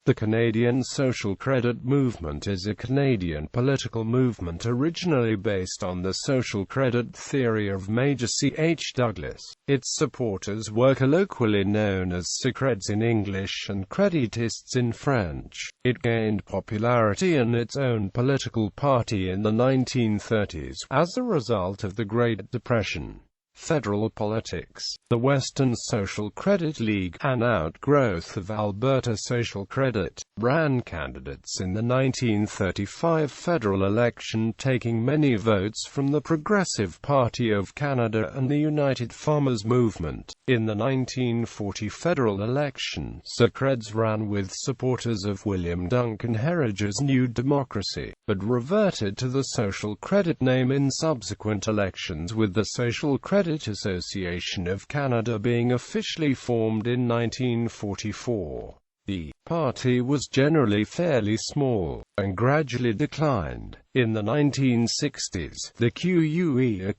The Canadian Social Credit Movement is a Canadian political movement originally based on the social credit theory of Major C.H.Douglas. Its supporters were colloquially known as Socreds in English and créditistes in French. It gained popularity and its own political party in the 1930s, as a result of the Great Depression. Federal politics. The Western Social Credit League, an outgrowth of Alberta Social Credit, ran candidates in the 1935 federal election, taking many votes from the Progressive Party of Canada and the United Farmers Movement. In the 1940 federal election, Socreds ran with supporters of William Duncan Herige's New Democracy, but reverted to the Social Credit name in subsequent elections, with the Social Credit Association of Canada being officially formed in 1944. The party was generally fairly small, and gradually declined. In the 1960s, the QUE-COI's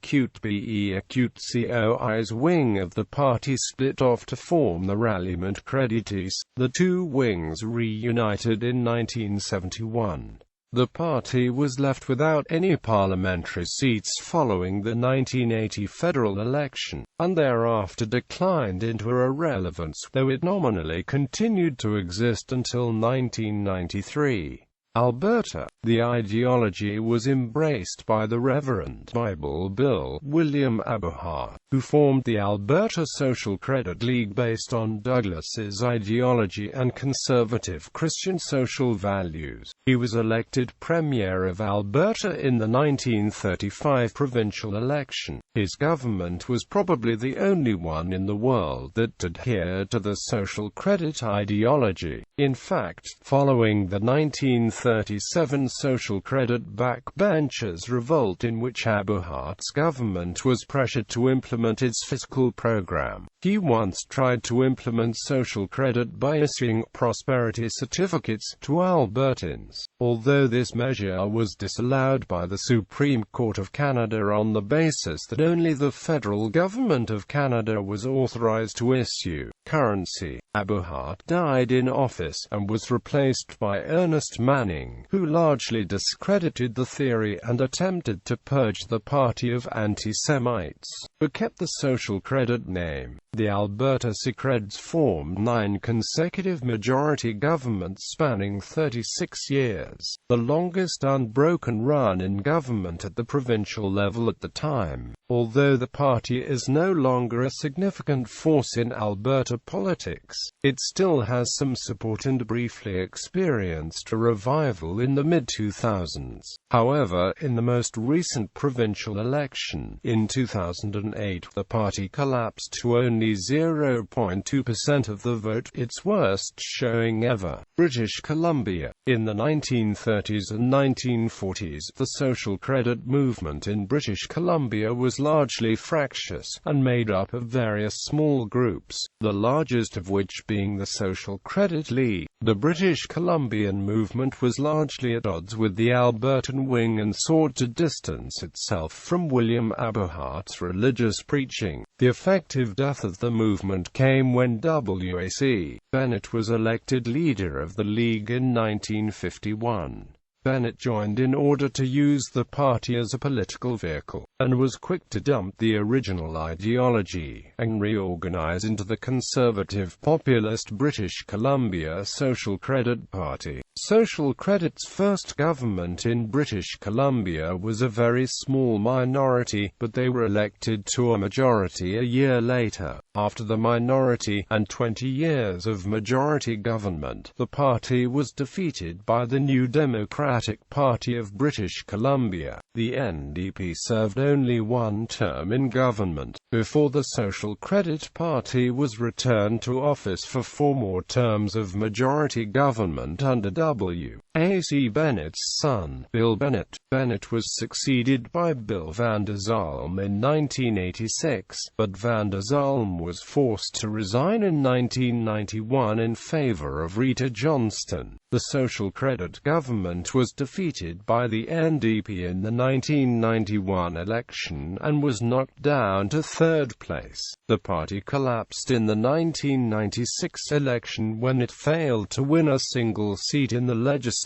wing of the party split off to form the ralliement créditistes. The two wings reunited in 1971. The party was left without any parliamentary seats following the 1980 federal election, and thereafter declined into irrelevance, though it nominally continued to exist until 1993. Alberta. The ideology was embraced by the Reverend Bible Bill William Aberhart, who formed the Alberta Social Credit League based on Douglas's ideology and conservative Christian social values. He was elected Premier of Alberta in the 1935 provincial election. His government was probably the only one in the world that adhered to the social credit ideology. In fact, following the 1937 social credit backbenchers' revolt, in which Aberhart's government was pressured to implement its fiscal program, he once tried to implement social credit by issuing prosperity certificates to Albertans. Although this measure was disallowed by the Supreme Court of Canada on the basis that only the federal government of Canada was authorized to issue currency, Aberhart died in office, and was replaced by Ernest Manning, who largely discredited the theory and attempted to purge the party of anti-Semites, but kept the social credit name. The Alberta Socreds formed 9 consecutive majority governments spanning 36 years, the longest unbroken run in government at the provincial level at the time. Although the party is no longer a significant force in Alberta politics, it still has some support and briefly experienced a revival in the mid-2000s. However, in the most recent provincial election, in 2008, the party collapsed to only 0.2% of the vote, its worst showing ever. British Columbia. In the 1930s and 1940s, the social credit movement in British Columbia was largely fractious, and made up of various small groups, the largest of which being the Social Credit League. The British Columbian movement was largely at odds with the Albertan wing and sought to distance itself from William Aberhart's religious preaching. The effective death of the movement came when W.A.C. Bennett was elected leader of the League in 1951. Bennett joined in order to use the party as a political vehicle, and was quick to dump the original ideology, and reorganize into the conservative populist British Columbia Social Credit Party. Social Credit's first government in British Columbia was a very small minority, but they were elected to a majority a year later. After the minority, and 20 years of majority government, the party was defeated by the New Democratic Party of British Columbia. The NDP served only one term in government, before the Social Credit Party was returned to office for 4 more terms of majority government under W. A.C. Bennett's son, Bill Bennett. Bennett was succeeded by Bill van der Zalm in 1986, but van der Zalm was forced to resign in 1991 in favor of Rita Johnston. The Social Credit government was defeated by the NDP in the 1991 election and was knocked down to third place. The party collapsed in the 1996 election when it failed to win a single seat in the legislature,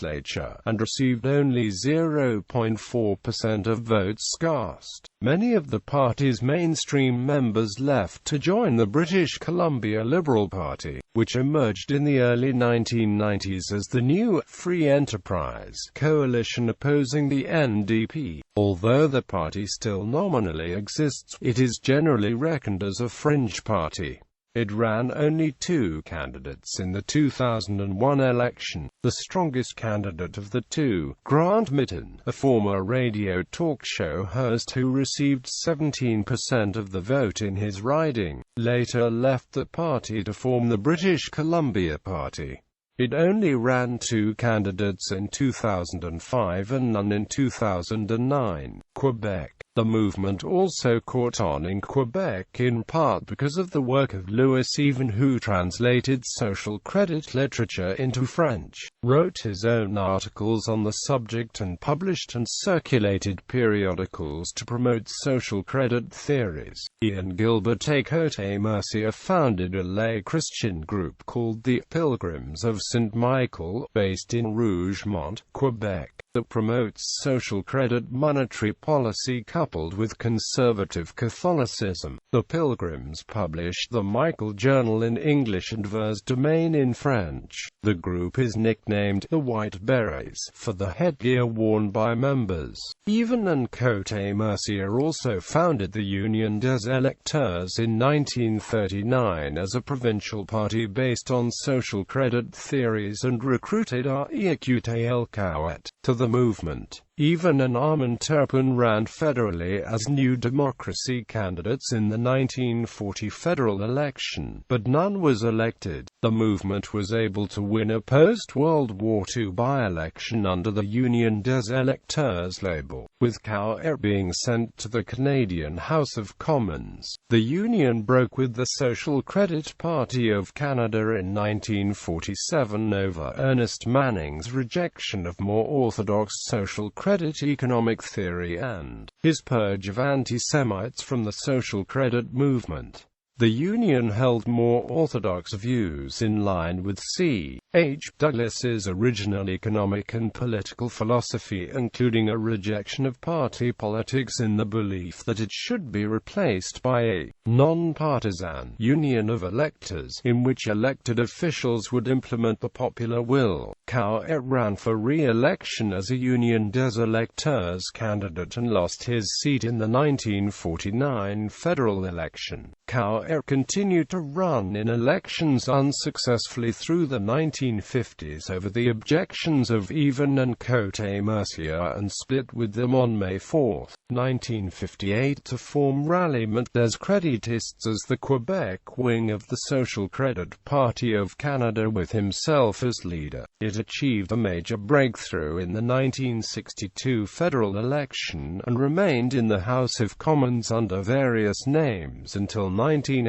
and received only 0.4% of votes cast. Many of the party's mainstream members left to join the British Columbia Liberal Party, which emerged in the early 1990s as the new Free Enterprise coalition opposing the NDP. Although the party still nominally exists, it is generally reckoned as a fringe party. It ran only 2 candidates in the 2001 election. The strongest candidate of the two, Grant Mitton, a former radio talk show host who received 17% of the vote in his riding, later left the party to form the British Columbia Party. It only ran 2 candidates in 2005 and none in 2009. Quebec. The movement also caught on in Quebec in part because of the work of Louis Even, who translated social credit literature into French, wrote his own articles on the subject, and published and circulated periodicals to promote social credit theories. Ian Gilbert A. Cote-Mercier founded a lay Christian group called the Pilgrims of St. Michael, based in Rougemont, Quebec, that promotes social credit monetary policy coupled with conservative Catholicism. The Pilgrims published the Michael Journal in English and Vers Domaine in French. The group is nicknamed the White Berets for the headgear worn by members. Even and Cote-Mercier also founded the Union des Electeurs in 1939 as a provincial party based on social credit theories, and recruited R.E.Q.T.L. Cowet to the movement. Even and Armand Turpin ran federally as New Democracy candidates in the 1940 federal election, but none was elected. The movement was able to win a post-World War II by-election under the Union des Electeurs label, with Cowet being sent to the Canadian House of Commons. The Union broke with the Social Credit Party of Canada in 1947 over Ernest Manning's rejection of more orthodox social credit economic theory and his purge of anti-Semites from the social credit movement. The Union held more orthodox views in line with C.H.Douglas.Its original economic and political philosophy, including a rejection of party politics in the belief that it should be replaced by a non-partisan union of electors, in which elected officials would implement the popular will. Cowet ran for re-election as a Union des Electeurs candidate and lost his seat in the 1949 federal election. Cowet continued to run in elections unsuccessfully through the 1950s over the objections of Even and Cote-Mercier, and split with them on May 4, 1958 to form Ralliement des Créditistes as the Quebec wing of the Social Credit Party of Canada, with himself as leader. It achieved a major breakthrough in the 1962 federal election, and remained in the House of Commons under various names until 1980.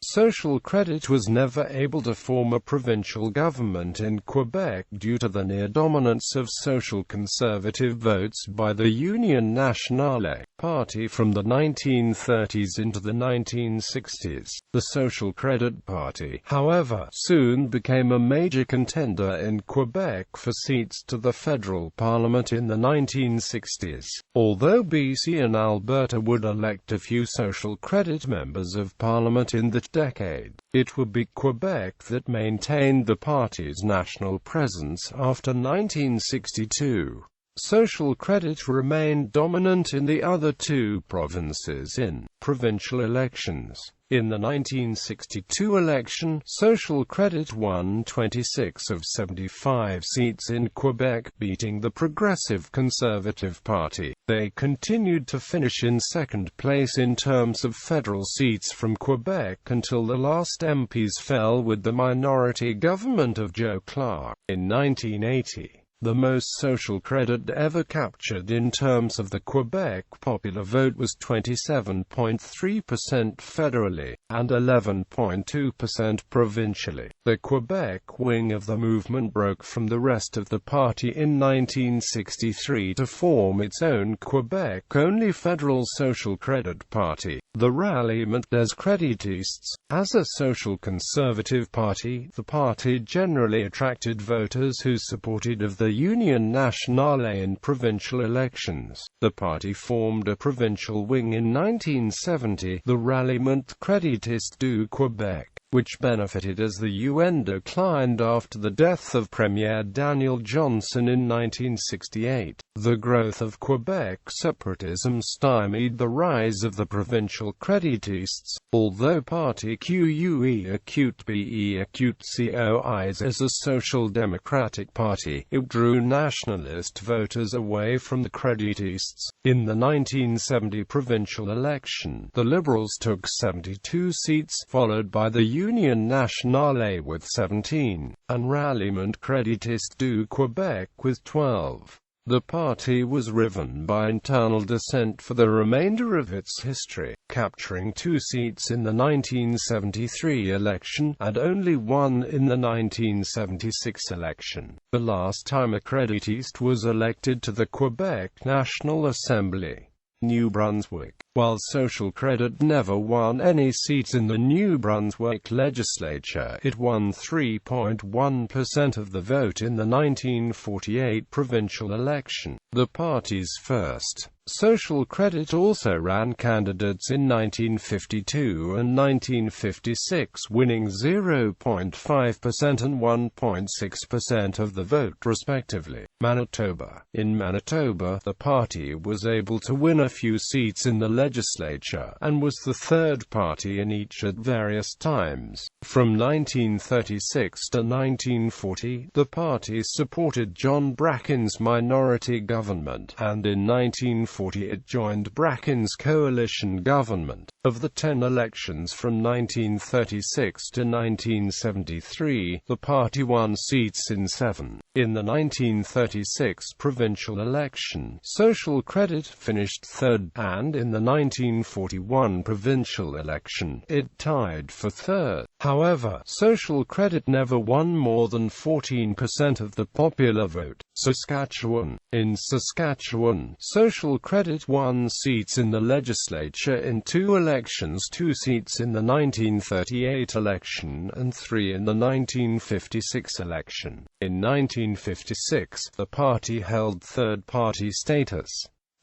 Social Credit was never able to form a provincial government in Quebec due to the near dominance of social conservative votes by the Union Nationale party from the 1930s into the 1960s. The Social Credit Party, however, soon became a major contender in Quebec for seats to the federal parliament in the 1960s. Although BC and Alberta would elect a few social credit members of parliament in that decade, it would be Quebec that maintained the party's national presence after 1962. Social credit remained dominant in the other 2 provinces in provincial elections. In the 1962 election, Social Credit won 26 of 75 seats in Quebec, beating the Progressive Conservative Party. They continued to finish in second place in terms of federal seats from Quebec until the last MPs fell with the minority government of Joe Clark in 1980. The most social credit ever captured in terms of the Quebec popular vote was 27.3% federally, and 11.2% provincially. The Quebec wing of the movement broke from the rest of the party in 1963 to form its own Quebec-only federal social credit party, the Ralliement des Créditistes. As a social conservative party, the party generally attracted voters who supported of the Union Nationale in provincial elections. The party formed a provincial wing in 1970, the Ralliement Créditistes du Québec, which benefited as the UN declined after the death of Premier Daniel Johnson in 1968. The growth of Quebec separatism stymied the rise of the provincial créditistes, although party QUE acute BE acute COIs as a social democratic party, it drew nationalist voters away from the créditistes. In the 1970 provincial election, the Liberals took 72 seats, followed by the Union Nationale with 17, and Ralliement Créditistes du Québec with 12. The party was riven by internal dissent for the remainder of its history, capturing 2 seats in the 1973 election, and only 1 in the 1976 election. The last time a créditiste was elected to the Quebec National Assembly. New Brunswick. While social credit never won any seats in the New Brunswick legislature, it won 3.1% of the vote in the 1948 provincial election. The party's first social credit also ran candidates in 1952 and 1956, winning 0.5% and 1.6% of the vote respectively. Manitoba. In Manitoba, the party was able to win a few seats in the legislature, and was the third party in each at various times. From 1936 to 1940, the party supported John Bracken's minority government, and in 1940 it joined Bracken's coalition government. Of the 10 elections from 1936 to 1973, the party won seats in 7. In the 1936 provincial election, social credit finished third, and in the 1941 provincial election, it tied for third. However, social credit never won more than 14% of the popular vote. Saskatchewan. In Saskatchewan, social credit won seats in the legislature in 2 elections, 2 seats in the 1938 election and 3 in the 1956 election. In 1956, the party held third-party status.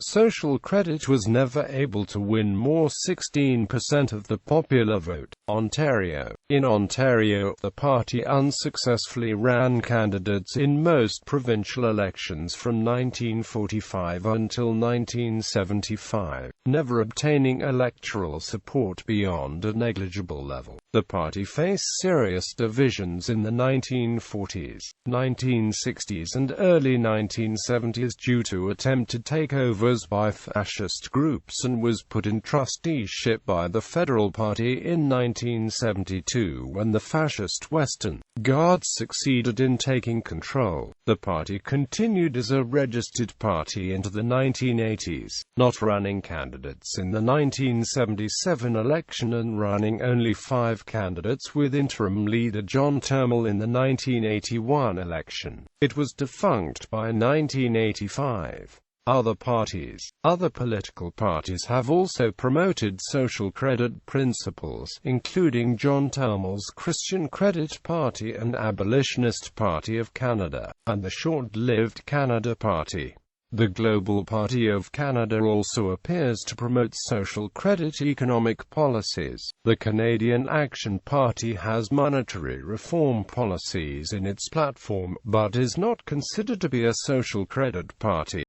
Social credit was never able to win more 16% of the popular vote. Ontario. In Ontario, the party unsuccessfully ran candidates in most provincial elections from 1945 until 1975, never obtaining electoral support beyond a negligible level. The party faced serious divisions in the 1940s, 1960s and early 1970s due to attempted takeovers by fascist groups, and was put in trusteeship by the Federal Party in 1972 when the fascist Western Guard succeeded in taking control. The party continued as a registered party into the 1980s, not running candidates in the 1977 election and running only 5 candidates with interim leader John Turnbull in the 1981 election. It was defunct by 1985. Other political parties have also promoted social credit principles, including John Turnbull's Christian Credit Party and Abolitionist Party of Canada, and the short-lived Canada Party. The Global Party of Canada also appears to promote social credit economic policies. The Canadian Action Party has monetary reform policies in its platform, but is not considered to be a social credit party.